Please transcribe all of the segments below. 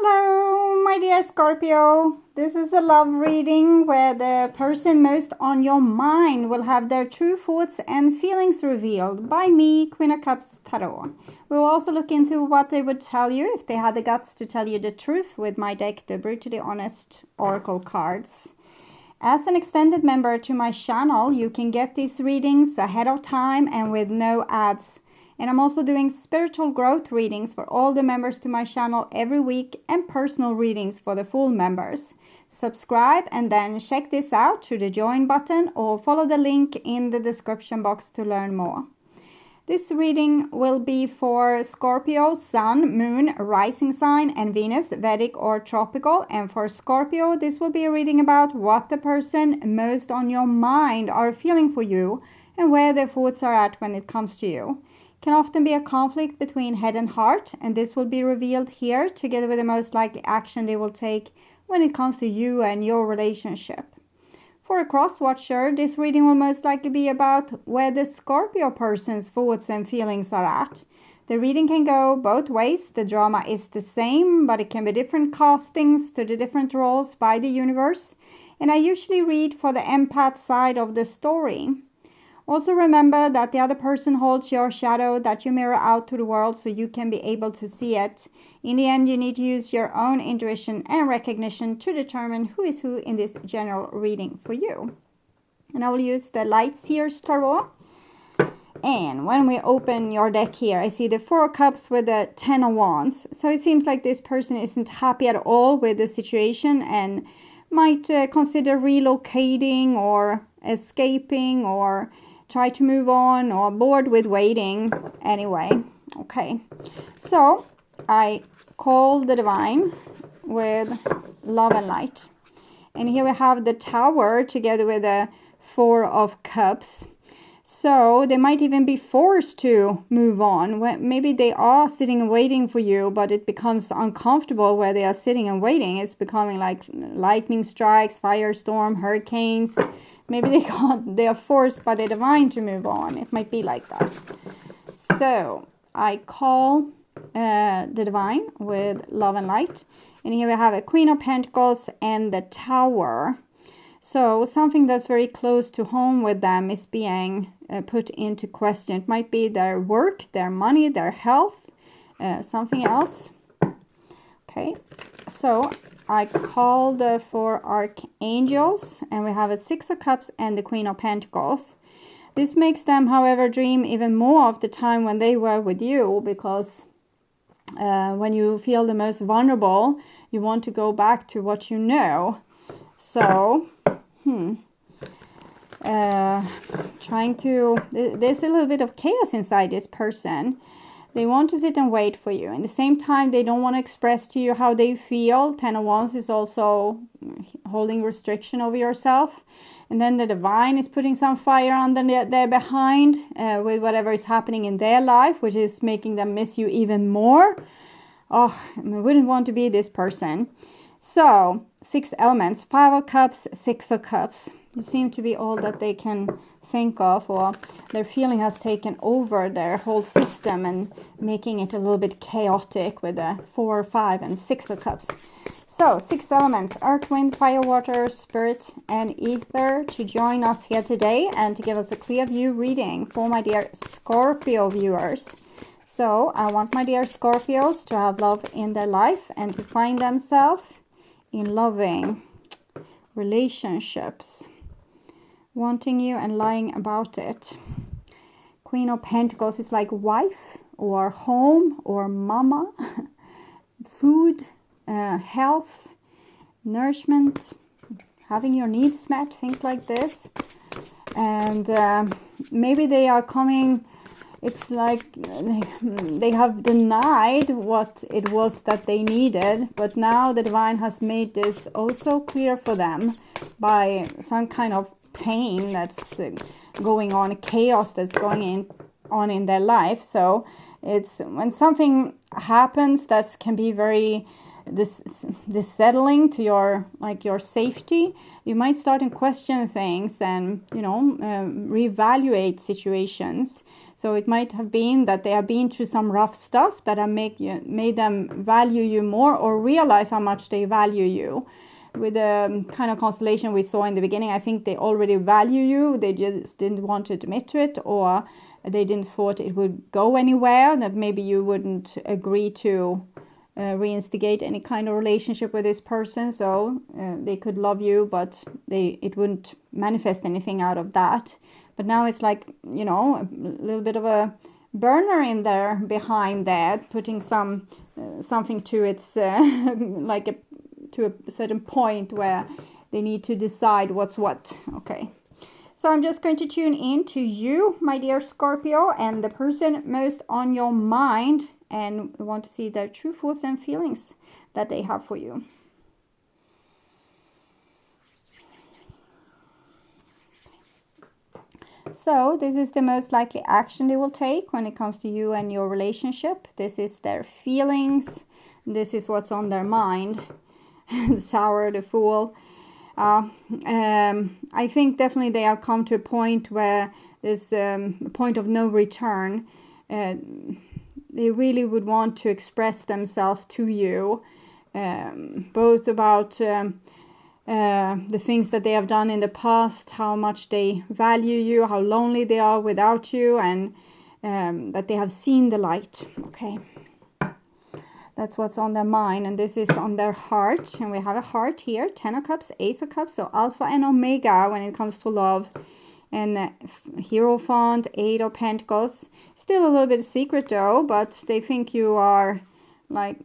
Hello, my dear Scorpio. This is a love reading where the person most on your mind will have their true thoughts and feelings revealed by me, Queen of Cups Tarot. We will also look into what they would tell you if they had the guts to tell you the truth with my deck, the Brutally Honest Oracle cards. As an extended member to my channel, you can get these readings ahead of time and with no ads. And I'm also doing spiritual growth readings for all the members to my channel every week and personal readings for the full members. Subscribe and then check this out through the join button or follow the link in the description box to learn more. This reading will be for Scorpio, Sun, Moon, Rising Sign, and Venus, Vedic or Tropical. And for Scorpio, this will be a reading about what the person most on your mind are feeling for you and where their thoughts are at when it comes to you. Can often be a conflict between head and heart, and this will be revealed here together with the most likely action they will take when it comes to you and your relationship. For a cross-watcher, this reading will most likely be about where the Scorpio person's thoughts and feelings are at. The reading can go both ways. The drama is the same, but it can be different castings to the different roles by the universe. And I usually read for the empath side of the story. Also remember that the other person holds your shadow that you mirror out to the world so you can be able to see it. In the end, you need to use your own intuition and recognition to determine who is who in this general reading for you. And I will use the light SEER'S tarot. And when we open your deck here, I see the 4 of Cups with the 10 of Wands. So it seems like this person isn't happy at all with the situation and might consider relocating or escaping or try to move on or bored with waiting. Anyway, okay. So I call the divine with love and light. And here we have the Tower together with the 4 of Cups. So they might even be forced to move on. Maybe they are sitting and waiting for you, but it becomes uncomfortable where they are sitting and waiting. It's becoming like lightning strikes, firestorm, hurricanes. Maybe they are forced by the divine to move on. It might be like that. So I call the divine with love and light. And here we have a Queen of Pentacles and the Tower. So something that's very close to home with them is being put into question. It might be their work, their money, their health, something else. Okay, so I call the 4 archangels, and we have a 6 of Cups and the Queen of Pentacles. This makes them, however, dream even more of the time when they were with you, because when you feel the most vulnerable, you want to go back to what you know. So, there's a little bit of chaos inside this person. They want to sit and wait for you. At the same time, they don't want to express to you how they feel. 10 of Wands is also holding restriction over yourself. And then the divine is putting some fire under their behind with whatever is happening in their life, which is making them miss you even more. Oh, I wouldn't want to be this person. So, 6 elements, 5 of Cups, 6 of Cups. You seem to be all that they can think of, or their feeling has taken over their whole system and making it a little bit chaotic with the 4, 5, and 6 of Cups. So, 6 elements, earth, wind, fire, water, spirit, and ether to join us here today and to give us a clear view reading for my dear Scorpio viewers. So, I want my dear Scorpios to have love in their life and to find themselves in loving relationships, wanting you and lying about it. Queen of Pentacles is like wife or home or mama, food, health, nourishment, having your needs met, things like this. And maybe they are coming, it's like they have denied what it was that they needed, but now the divine has made this also clear for them by some kind of pain that's going on, chaos that's going on in their life. So it's when something happens that can be very this settling to your safety, you might start to question things and, reevaluate situations. So it might have been that they have been through some rough stuff that have made them value you more, or realize how much they value you. With the kind of constellation we saw in the beginning, I think they already value you. They just didn't want to admit to it, or they didn't thought it would go anywhere, that maybe you wouldn't agree to reinstigate any kind of relationship with this person. So they could love you, but it wouldn't manifest anything out of that. But now it's like, a little bit of a burner in there behind that, putting something to its to a certain point where they need to decide what's what. Okay. So I'm just going to tune in to you, my dear Scorpio, and the person most on your mind, and we want to see their true thoughts and feelings that they have for you. So this is the most likely action they will take when it comes to you and your relationship. This is their feelings. This is what's on their mind. The Tower, the Fool. I think definitely they have come to a point where there's a point of no return. They really would want to express themselves to you, both about the things that they have done in the past, how much they value you, how lonely they are without you, and that they have seen the light. Okay, that's what's on their mind, and this is on their heart. And we have a heart here, 10 of Cups, Ace of Cups, so Alpha and Omega when it comes to love. And Hierophant, 8 of Pentacles. Still a little bit secret though, but they think you are like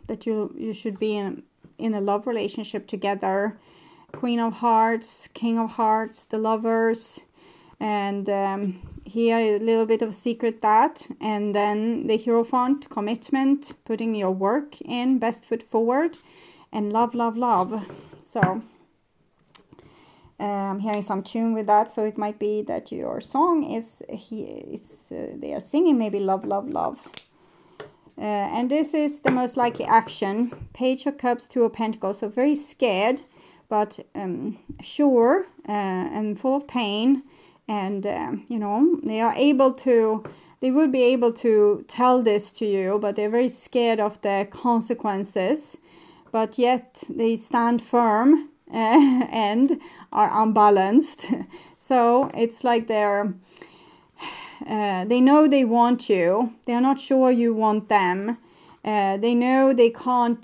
that you should be in a love relationship together. Queen of Hearts, King of Hearts, the Lovers, and here a little bit of secret that, and then the Hierophant, commitment, putting your work in, best foot forward, and love, love, love. So I'm hearing some tune with that, so it might be that your song is they are singing maybe love, love, love. And this is the most likely action. Page of Cups, 2 of Pentacles. So very scared, but sure, and full of pain. And, they would be able to tell this to you, but they're very scared of the consequences. But yet they stand firm and are unbalanced. So it's like they know they want you. They are not sure you want them. They know they can't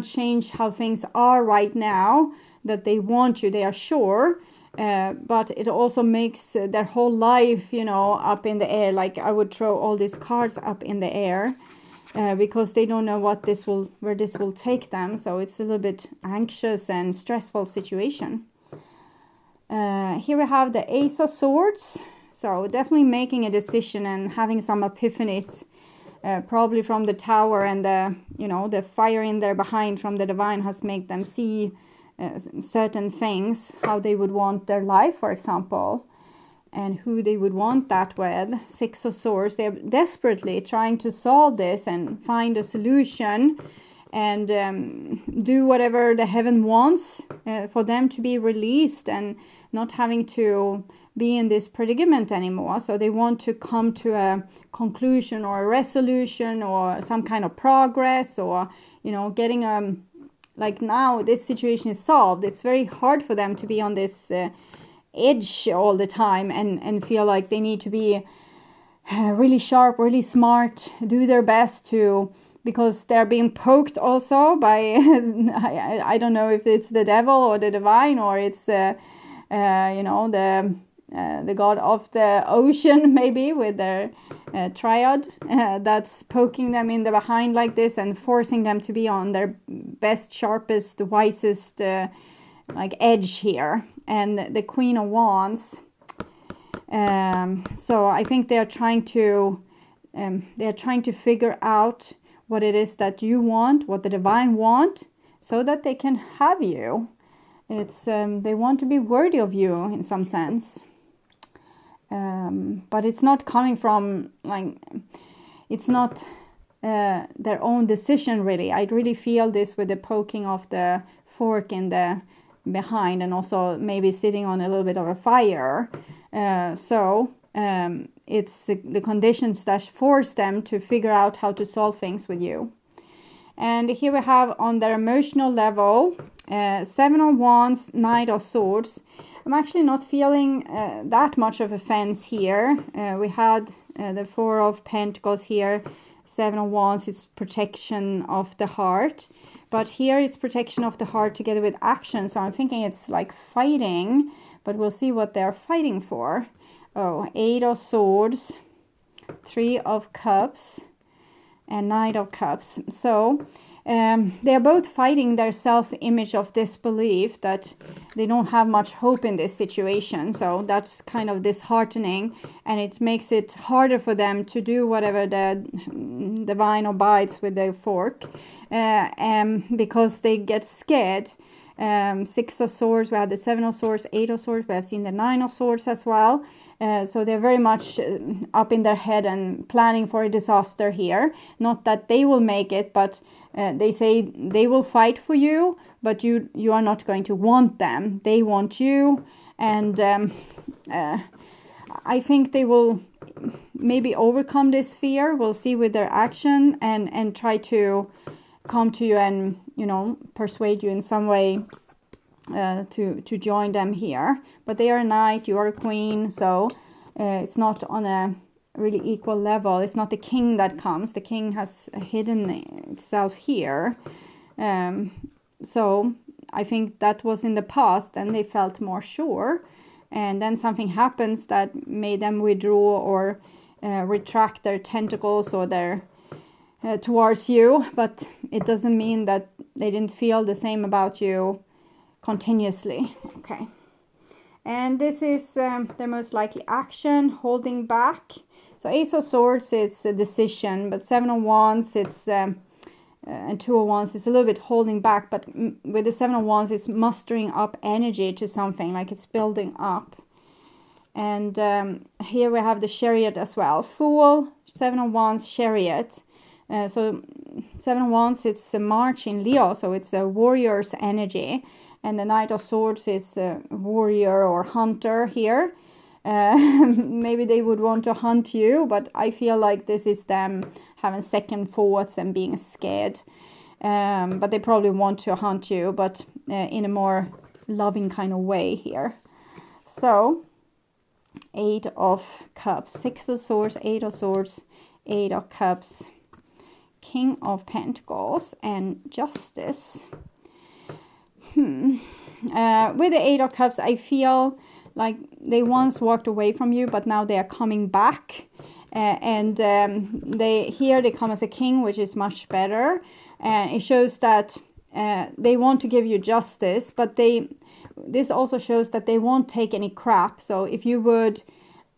change how things are right now, that they want you. They are sure, but it also makes their whole life, up in the air. Like I would throw all these cards up in the air because they don't know where this will take them. So it's a little bit anxious and stressful situation. Here we have the Ace of Swords. So definitely making a decision and having some epiphanies, probably from the Tower, and the fire in there behind from the Divine has made them see certain things, how they would want their life, for example, and who they would want that with. 6 of Swords, they're desperately trying to solve this and find a solution and do whatever the heaven wants for them to be released and not having to be in this predicament anymore. So they want to come to a conclusion or a resolution or some kind of progress, or getting like now this situation is solved. It's very hard for them to be on this edge all the time and feel like they need to be really sharp, really smart, do their best because they're being poked also by I don't know if it's the devil or the Divine, or it's the god of the ocean, maybe, with their triad that's poking them in the behind like this and forcing them to be on their best, sharpest, wisest edge here. And the Queen of Wands, so I think they're trying to figure out what it is that you want, what the Divine want, so that they can have you. It's they want to be worthy of you in some sense. But it's not coming from it's not their own decision, really. I really feel this with the poking of the fork in the behind, and also maybe sitting on a little bit of a fire. It's the conditions that force them to figure out how to solve things with you. And here we have on their emotional level, 7 of Wands, Knight of Swords. I'm actually not feeling that much of offense here. We had the 4 of Pentacles here, 7 of Wands, it's protection of the heart. But here it's protection of the heart together with action. So I'm thinking it's like fighting, but we'll see what they're fighting for. Oh, 8 of Swords, 3 of Cups, and Knight of Cups. So they're both fighting their self-image of disbelief that they don't have much hope in this situation. So that's kind of disheartening, and it makes it harder for them to do whatever the divine bites with their fork, because they get scared. 6 of Swords, we had the 7 of Swords, 8 of Swords, we have seen the 9 of Swords as well. So they're very much up in their head and planning for a disaster here. Not that they will make it, but they say they will fight for you, but you are not going to want them. They want you, and I think they will maybe overcome this fear. We'll see with their action, and try to come to you and, you know, persuade you in some way to join them here. But they are a knight, you are a queen, so it's not on a really equal level. It's not the king that comes. The king has hidden itself here. So I think that was in the past, and they felt more sure, and then something happens that made them withdraw or retract their tentacles or their towards you. But it doesn't mean that they didn't feel the same about you continuously. Okay, and this is the most likely action, holding back. So Ace of Swords, it's a decision, but 7 of Wands, it's and 2 of Wands, it's a little bit holding back. But with the 7 of Wands, it's mustering up energy to something, like it's building up. And here we have the Chariot as well. Fool, 7 of Wands, Chariot. So 7 of Wands, it's a March in Leo, so it's a warrior's energy. And the Knight of Swords is a warrior or hunter here. Maybe they would want to hunt you, but I feel like this is them having second thoughts and being scared. But they probably want to hunt you, but in a more loving kind of way here. So 8 of Cups, 6 of Swords, 8 of Swords, 8 of Cups, King of Pentacles, and Justice. With the 8 of Cups, I feel like they once walked away from you, but now they are coming back. They come as a king, which is much better. And it shows that they want to give you justice, but this also shows that they won't take any crap. So if you would,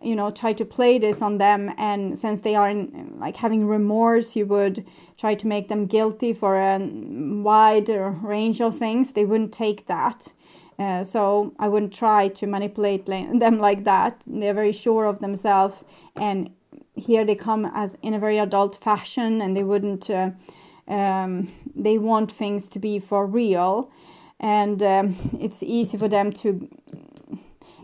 you know, try to play this on them, and since they are like having remorse, you would try to make them guilty for a wide range of things, they wouldn't take that. So I wouldn't try to manipulate them like that. They're very sure of themselves, and here they come as in a very adult fashion, and they wouldn't they want things to be for real. And it's easy for them to,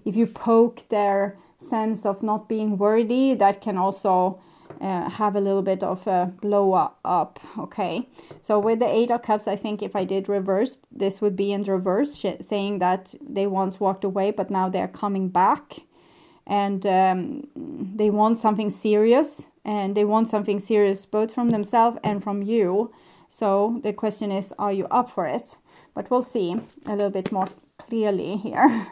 if you poke their sense of not being worthy, that can also have a little bit of a blow up. Okay, so with the 8 of Cups, I think if I did reverse, this would be in reverse, saying that they once walked away, but now they're coming back, and they want something serious, and they want something serious both from themselves and from you. So the question is, are you up for it? But we'll see a little bit more clearly here.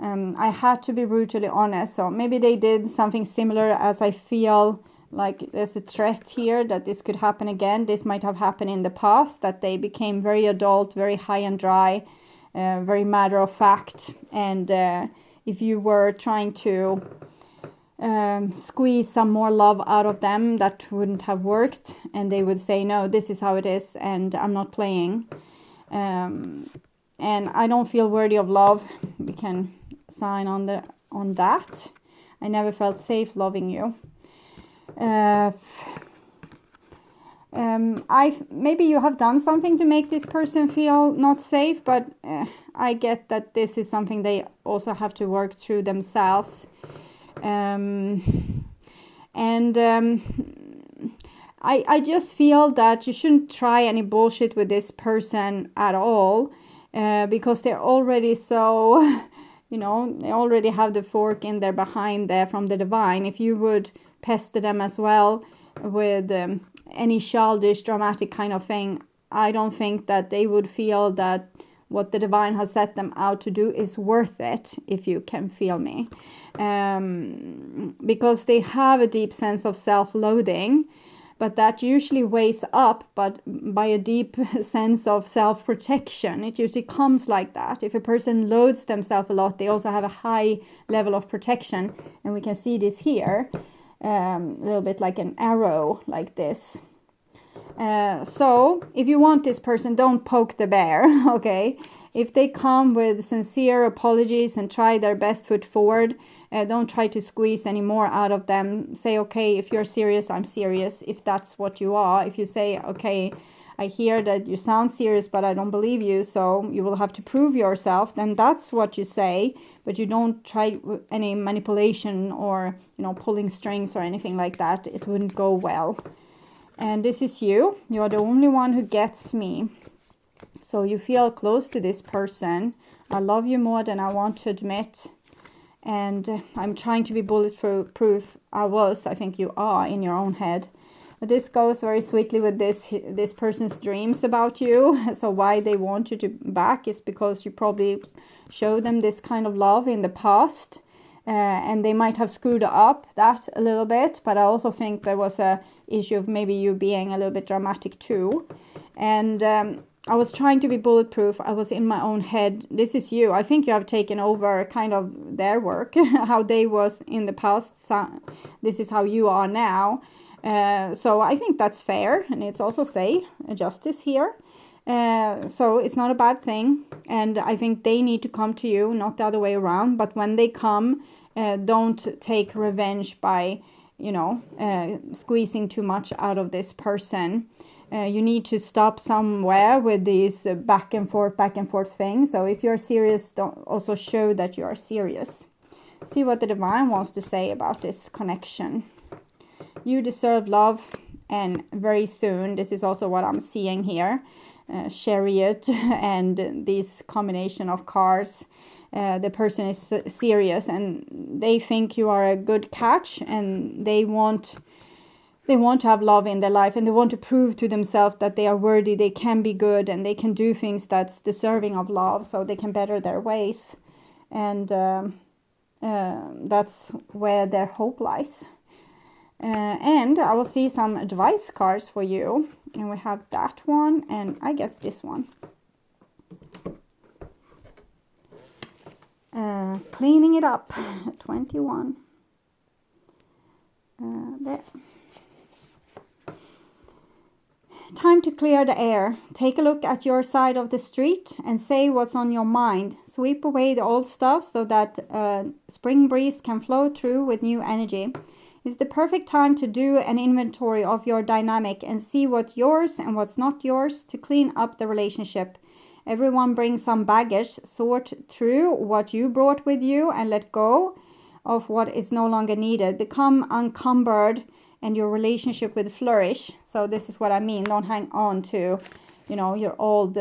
I had to be brutally honest, so maybe they did something similar, as I feel like there's a threat here that this could happen again. This might have happened in the past, that they became very adult, very high and dry, very matter of fact. And if you were trying to squeeze some more love out of them, that wouldn't have worked, and they would say, no, this is how it is, and I'm not playing. And I don't feel worthy of love. We can sign on that. I never felt safe loving you. Maybe you have done something to make this person feel not safe, but I get that this is something they also have to work through themselves. I just feel that you shouldn't try any bullshit with this person at all, because they're already so, they already have the fork in their behind there from the divine. If you would pester them as well with any childish, dramatic kind of thing, I don't think that they would feel that what the divine has set them out to do is worth it, if you can feel me. Because they have a deep sense of self-loathing, but that usually weighs up but by a deep sense of self-protection. It usually comes like that. If a person loathes themselves a lot, they also have a high level of protection. And we can see this here, a little bit like an arrow, like this. So if you want this person, don't poke the bear, okay? If they come with sincere apologies and try their best foot forward, don't try to squeeze any more out of them. Say, okay, if you're serious, I'm serious, if that's what you are. If you say, okay, I hear that you sound serious, but I don't believe you, so you will have to prove yourself, then that's what you say. But you don't try any manipulation or, pulling strings or anything like that. It wouldn't go well. And this is you. You're the only one who gets me. So you feel close to this person. I love you more than I want to admit. And I'm trying to be bulletproof. I think you are in your own head. But this goes very sweetly with this person's dreams about you. So why they want you to back is because you probably showed them this kind of love in the past. And they might have screwed up that a little bit. But I also think there was a issue of maybe you being a little bit dramatic too. And I was trying to be bulletproof. I was in my own head. This is you. I think you have taken over kind of their work, how they was in the past. So this is how you are now. So I think that's fair. And it's also justice here. So it's not a bad thing. And I think they need to come to you, not the other way around. But when they come, don't take revenge by, squeezing too much out of this person. You need to stop somewhere with these back and forth things. So if you're serious, don't also show that you are serious. See what the divine wants to say about this connection. You deserve love, and very soon, this is also what I'm seeing here, Chariot and this combination of cards. The person is serious and they think you are a good catch, and they want to have love in their life, and they want to prove to themselves that they are worthy, they can be good, and they can do things that's deserving of love, so they can better their ways. And that's where their hope lies. And I will see some advice cards for you. And we have that one, and I guess this one. Cleaning it up, 21. There. Time to clear the air. Take a look at your side of the street and say what's on your mind. Sweep away the old stuff so that spring breeze can flow through with new energy. It's the perfect time to do an inventory of your dynamic and see what's yours and what's not yours to clean up the relationship. Everyone brings some baggage. Sort through what you brought with you and let go of what is no longer needed. Become unencumbered and your relationship will flourish. So this is what I mean. Don't hang on to, your old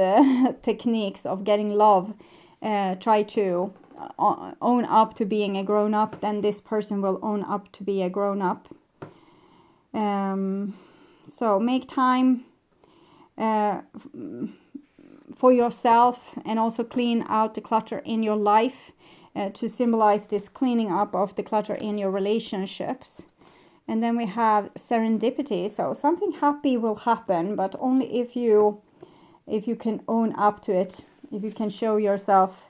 techniques of getting love. Try to own up to being a grown-up. Then this person will own up to be a grown-up. So make time for yourself, and also clean out the clutter in your life to symbolize this cleaning up of the clutter in your relationships. And then we have serendipity. So something happy will happen, but only if you can own up to it, if you can show yourself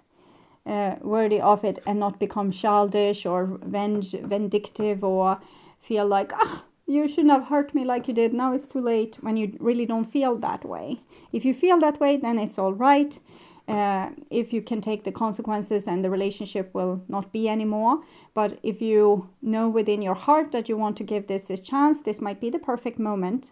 worthy of it and not become childish or vindictive or feel like, you shouldn't have hurt me like you did. Now it's too late, when you really don't feel that way. If you feel that way, then it's all right. If you can take the consequences and the relationship will not be anymore. But if you know within your heart that you want to give this a chance, this might be the perfect moment.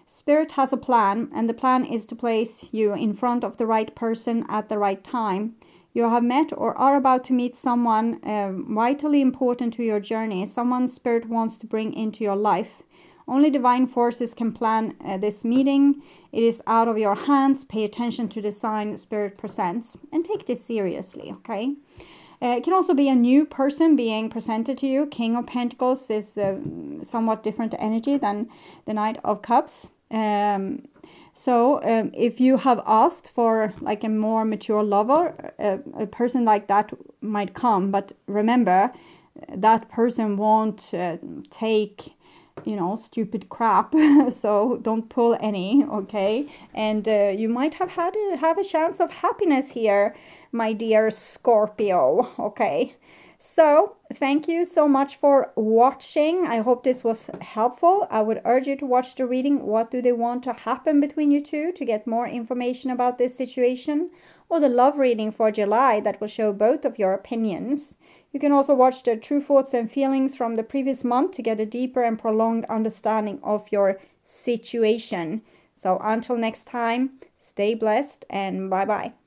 Spirit has a plan, and the plan is to place you in front of the right person at the right time. You have met or are about to meet someone vitally important to your journey, someone Spirit wants to bring into your life. Only divine forces can plan this meeting. It is out of your hands. Pay attention to the sign Spirit presents and take this seriously, okay? It can also be a new person being presented to you. King of Pentacles is somewhat different energy than the Knight of Cups. So if you have asked for like a more mature lover, a person like that might come. But remember, that person won't take, you know, stupid crap. So don't pull any, okay? And you might have a chance of happiness here, my dear Scorpio, okay? So thank you so much for watching. I hope this was helpful. I would urge you to watch the reading. What do they want to happen between you two, to get more information about this situation, or the love reading for July that will show both of your opinions. You can also watch the true thoughts and feelings from the previous month to get a deeper and prolonged understanding of your situation. So until next time, stay blessed and bye-bye.